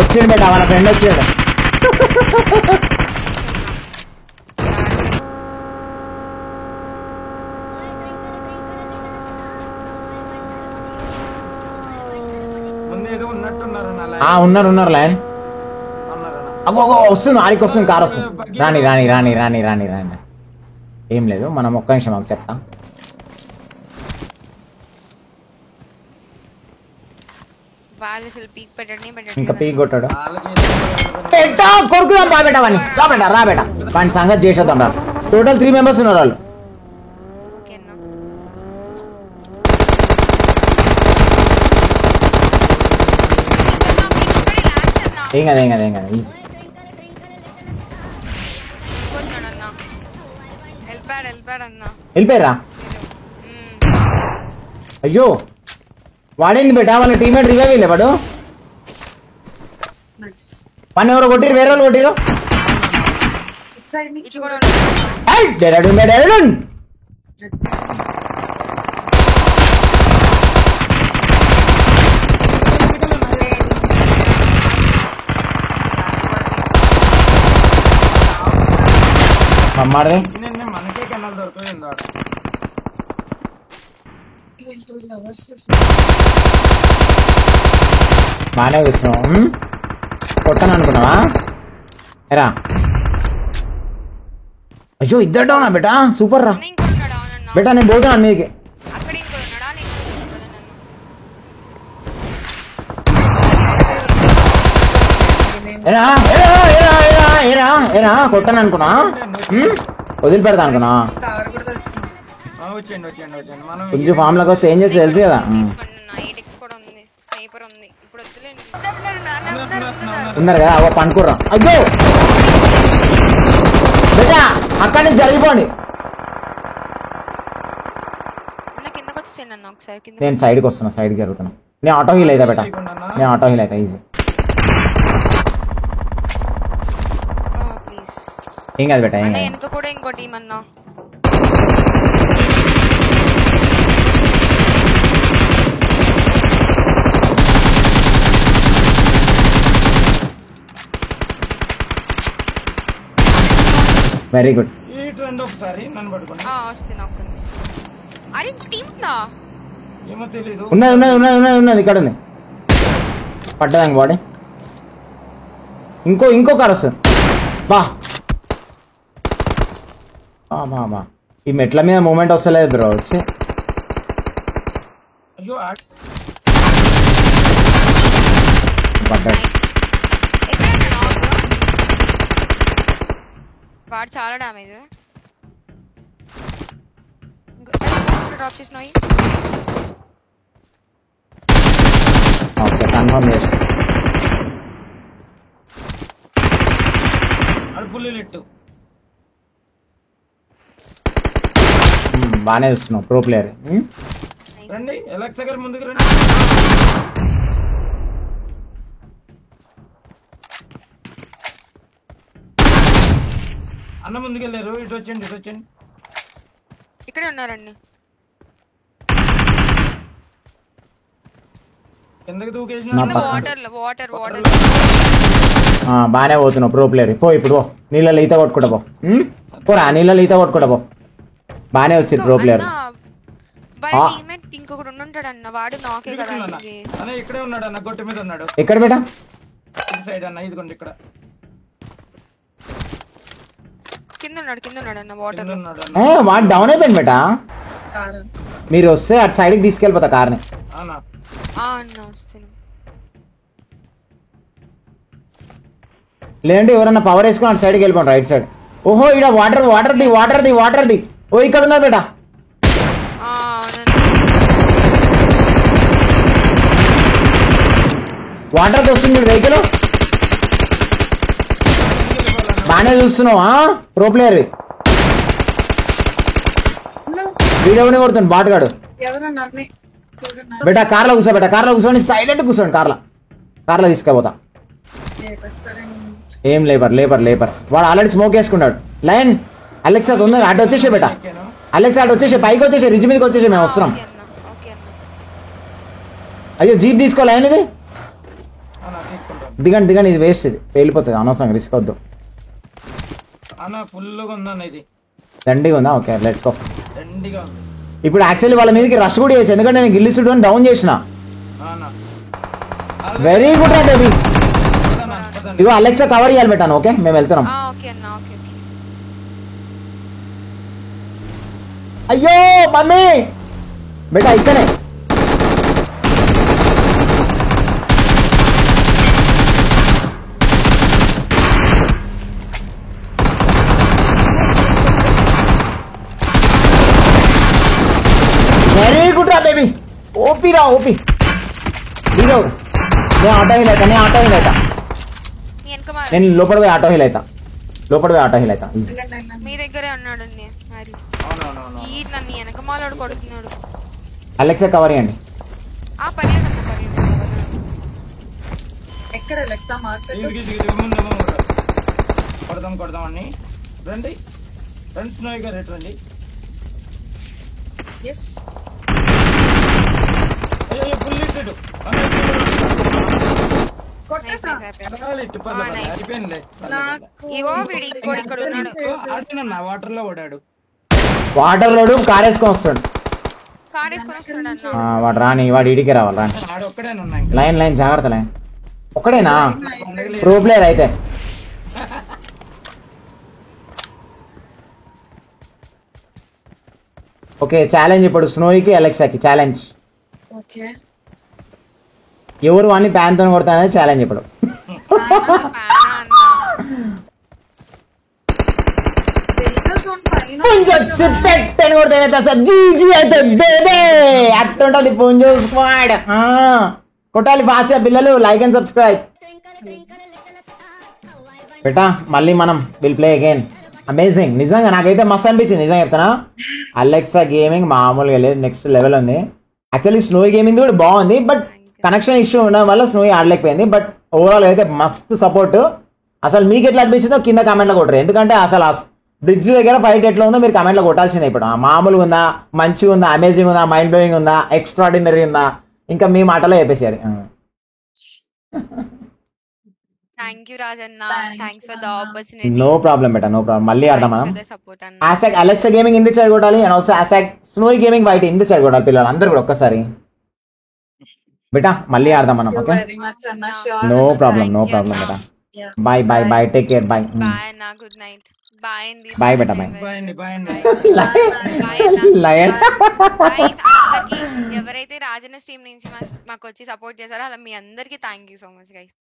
వచ్చాడు బేట వాళ్ళ ఫ్రెండ్ వచ్చాడు. ఉన్నారు లైన్ వస్తుంది. ఆడికి వస్తుంది, కార్ వస్తుంది. రాని రాని రాని రాని రాని రాని ఏం లేదు. మనం ఒక్క నిమిషం మాకు చెప్తా. ఇంకా పీక్ కొట్టాడు. కొడుకుదాం రా బేట వాడిని, రా బేట రా బేట వాడిని సంగతి చేసేద్దాం రా. టోటల్ 3 మెంబర్స్ ఉన్నారు వాళ్ళు. ఏం కదా ఏం కదా ఏం కదా వెళ్ళిపోయారా? అయ్యో వాడేంది బేటా, వాళ్ళ టీమేట్ రివైవ్ వెళ్ళే వాడు. పని ఎవరో కొట్టిరు, వేరే వాళ్ళు కొట్టిరు. అమ్మాడది బాగానే కూర్చున్నావు. కొట్టను అనుకున్నావా? ఎరా అయ్యో ఇద్దరు డౌనా బేటా, సూపర్ రా బేటా. నేను పోతున్నాను మీకి. ఏరా ఏరా ఏరా కొట్టను అనుకున్నా, వదిలిపెడతా అనుకున్నా. కొంచెం ఫామ్ లకు వస్తే ఏం చేస్తే తెలుసు కదా. ఉన్నారు కదా అవ్వ పనుకుర్రా. అయ్యో బేటా అక్కడి నుంచి జరిగిపోండి. నేను సైడ్కి వస్తున్నా, సైడ్కి జరుగుతున్నా. నేను ఆటో హీల్ అవుతా బేటా, నేను ఆటో హీల్ అవుతా. ఈజీ ఏం కాదు బేటా, ఏం కాదు. Very good. ఉన్నది ఉన్నది ఉన్నది ఉన్నది ఉన్నది ఇక్కడ ఉంది. పట్టదానికి బాడీ. ఇంకో కార్ వస్తుంది. బా బా ఈ మెట్ల మీద మూమెంట్ వస్తలేదు బ్రో. వచ్చి పడ్డాడు. వాడు చాలా డ్యామేజ్. డ్రాప్ చేసినాయి. ఓకే కన్ఫర్మ్ చేసి బాగానే చూస్తున్నావు. Pro player. అన్న ముందుకెళ్ళారు. ఇటు వచ్చండి, ఇటు వచ్చండి. ఇక్కడే ఉన్నారండి. బాగానే పోతున్నావు ప్రో ప్లేయర్. పో ఇప్పుడు పో, నీళ్ళలో ఈత కొట్టుకుంటా పో. పోరా నీళ్ళలో ఈత కొట్టుకుంటా పో. బాగానే వచ్చింది ప్రో ప్లేయర్. ఇంకొకడు ఉంటాడు అన్న, వాడు నాకే కదా. ఇక్కడే ఉన్నాడు అన్న, గొట్టు మీద ఉన్నాడు. ఎక్కడ బేటా? సైడ్ అన్న, ఇదిగోండి ఇక్కడ కింద ఉన్నాడు అన్న, వాటర్. వాడు డౌన్ అయిపోయింది బేటా. మీరు వస్తే అటు సైడ్కి తీసుకెళ్ళిపోతా కార్ని. లేదంటే ఎవరన్నా పవర్ వేసుకొని అటు సైడ్కి వెళ్ళిపోండి, రైట్ సైడ్. ఓహో ఇక్కడ వాటర్ది. ఓ ఇక్కడ ఉన్నారు బేటా. వాటర్ది వస్తుంది వెహికల్. బాగానే చూస్తున్నావా ప్రో ప్లేయర్? వీడియోని కొడుతుంది బాటుగాడు. బేటా కార్లో కూర్చో, బేటా కార్లో కూర్చోండి, సైలెంట్ కూర్చోండి. కార్లో తీసుకుపోతా. ఏం లేబర్ వాడు ఆల్రెడీ స్మోక్ వేసుకున్నాడు. లైన్ అలెక్సా తొందర అటు వచ్చేసే బేటా. అలెక్సా అటు వచ్చేసే, పైకి వచ్చేసే, రిజ్ మీదకి వచ్చేసే, మేము వస్తున్నాం. అయ్యో జీప్ తీసుకో లైన్ ఇది. దిగండి దిగండి, ఇది వేస్ట్, ఇది వెళ్ళిపోతుంది అనవసరంగా, రిస్క్ వద్దు. అన్న ఫుల్గా ఉందన్న ఇది, దండిగా ఉందా? Okay let's go. దండిగా ఉంది ఇప్పుడు యాక్చువల్లీ వాళ్ళ మీదకి రష్ కూడా చేయొచ్చు, ఎందుకంటే నేను గిల్లి సుడు డౌన్ చేసిన. అన్న. వెరీ గుడ్ రా బేబీ. పదన్న, పదన్న. ఇగో అలెక్సా కవర్ చేయాలి పెట్టాను. ఓకే మేము వెళ్తున్నాం. ఓకే అన్న, ఓకే ఓకే. అయ్యో మమ్మీ బేటా ఇక్కడే. వెరీ గుడ్ రా బేబీ. ఓపీ రా ఓపీ. ఇదో నేను ఆటో హీల్ అవుతా, నేను ఆటో హీల్ అవుతా, నీ వెనక మా- నేను లోపల పోయి ఆటో హీల్ అవుతా, లోపల పోయి ఆటో హీల్ అవుతా. ఈజీ. మీ దగ్గరే ఉన్నాడండి మరి. అవునవునవును. ఈ నన్ను వెనకమాలోడు కొడుతున్నాడు. అలెక్సా కవర్ చేయండి. పని ఉందన్న, పని ఉంది. ఎక్కడ లెక్సా మార్కెట్ ఇది ఇది ఇది ముందేమో కొడదాం కొడదాం అని. రండి రండి స్నోయ్ గారు, రేటు రండి. ఎస్ అయ్యో ఫుల్ ఇటు కొట్టేసా అయిపోయింది. ఇగో వీడి ఇంకోటి ఇక్కడ ఉన్నాడు. ఆడినన్నా వాటర్ లో ఓడాడు. వాటర్ లోడు కార్ వేసుకొని వస్తాడు. కార్ వేసుకొని వస్తాడు అన్న. వాడు రాని, వాడు ఇడికే రావాలి రాని. ఆడు ఒక్కడేనా ఇంకా. లైన్ లైన్ జాగ్రత్త లైన్. ఒక్కడేనా ప్రో ప్లేయర్ అయితే? ఓకే ఛాలెంజ్ ఇప్పుడు స్నోయికి అలెక్సాకి ఛాలెంజ్. ఓకే ఎవరు వాడిని ప్యాన్తో కొడతానని ఛాలెంజ్ ఇప్పుడు. పానా అన్న. పెట్టని కొడితే ఏమైతే సార్ జీజీ అయితే బేబే అట్టుంటది పుంజు స్క్వాడ్. కొట్టాలి ఫాస్ట్గా పిల్లలు, లైక్ అండ్ సబ్స్క్రైబ్ బేటా. మళ్ళీ మనం విల్ ప్లే అగైన్. అమేజింగ్, నిజంగా నాకైతే మస్తు అనిపించింది, నిజంగా చెప్తానా. అలెక్సా గేమింగ్ మామూలుగా లేదు, నెక్స్ట్ లెవెల్ ఉంది. యాక్చువల్లీ స్నోయి గేమింగ్ కూడా బాగుంది, బట్ కనెక్షన్ ఇష్యూ ఉండడం వల్ల స్నోయి ఆడలేకపోయింది. బట్ ఓవరాల్ అయితే మస్తు సపోర్ట్. అసలు మీకు ఎట్లా అనిపించిందో కింద కామెంట్లో కొట్టరు, ఎందుకంటే అసలు బ్రిడ్జ్ దగ్గర ఫైట్ ఎట్లా ఉందో మీరు కామెంట్లో కొట్టాల్సిందే. ఇప్పుడు మామూలుగా ఉందా, మంచిగా ఉందా, అమేజింగ్ ఉందా, మైండ్ బ్లోయింగ్ ఉందా, ఎక్స్ట్రాడినరీ ఉందా, ఇంకా మీ మాటలో చెప్పేసారు. Thank you Rajanna. Thanks for the opportunity. No problem బేటా, నో ప్రాబ్లం. మళ్ళీ ఆడదాం మనం. సపోర్ట్ అన్న. ఆసాక్ అలెక్సా గేమింగ్ ఇంది సైడ్ కొట్టాలి, అండ్ ఆల్సో ఆసాక్ స్నోయి గేమింగ్ వైట్ ఇంది సైడ్ కొట్టాలి పిల్లలు అందరూ కూడా ఒక్కసారి. బేటా మళ్ళీ ఆడదాం మనం. ఓకే వెరీ మచ్ అన్న. Sure no problem, no problem బేటా. Bye bye bye, take care, bye bye అన్న, గుడ్ నైట్. బాయ్ అండి. బాయ్ బేటా, బాయ్. బాయ్ అండి, బాయ్ అండి. బాయ్ అన్న. లయన్ Guys, అందరికీ ఎవరైతే రాజన్న స్ట్రీమ్ నుంచి మాకు వచ్చి సపోర్ట్ చేశారో అలా మీ అందరికీ thank you so much guys.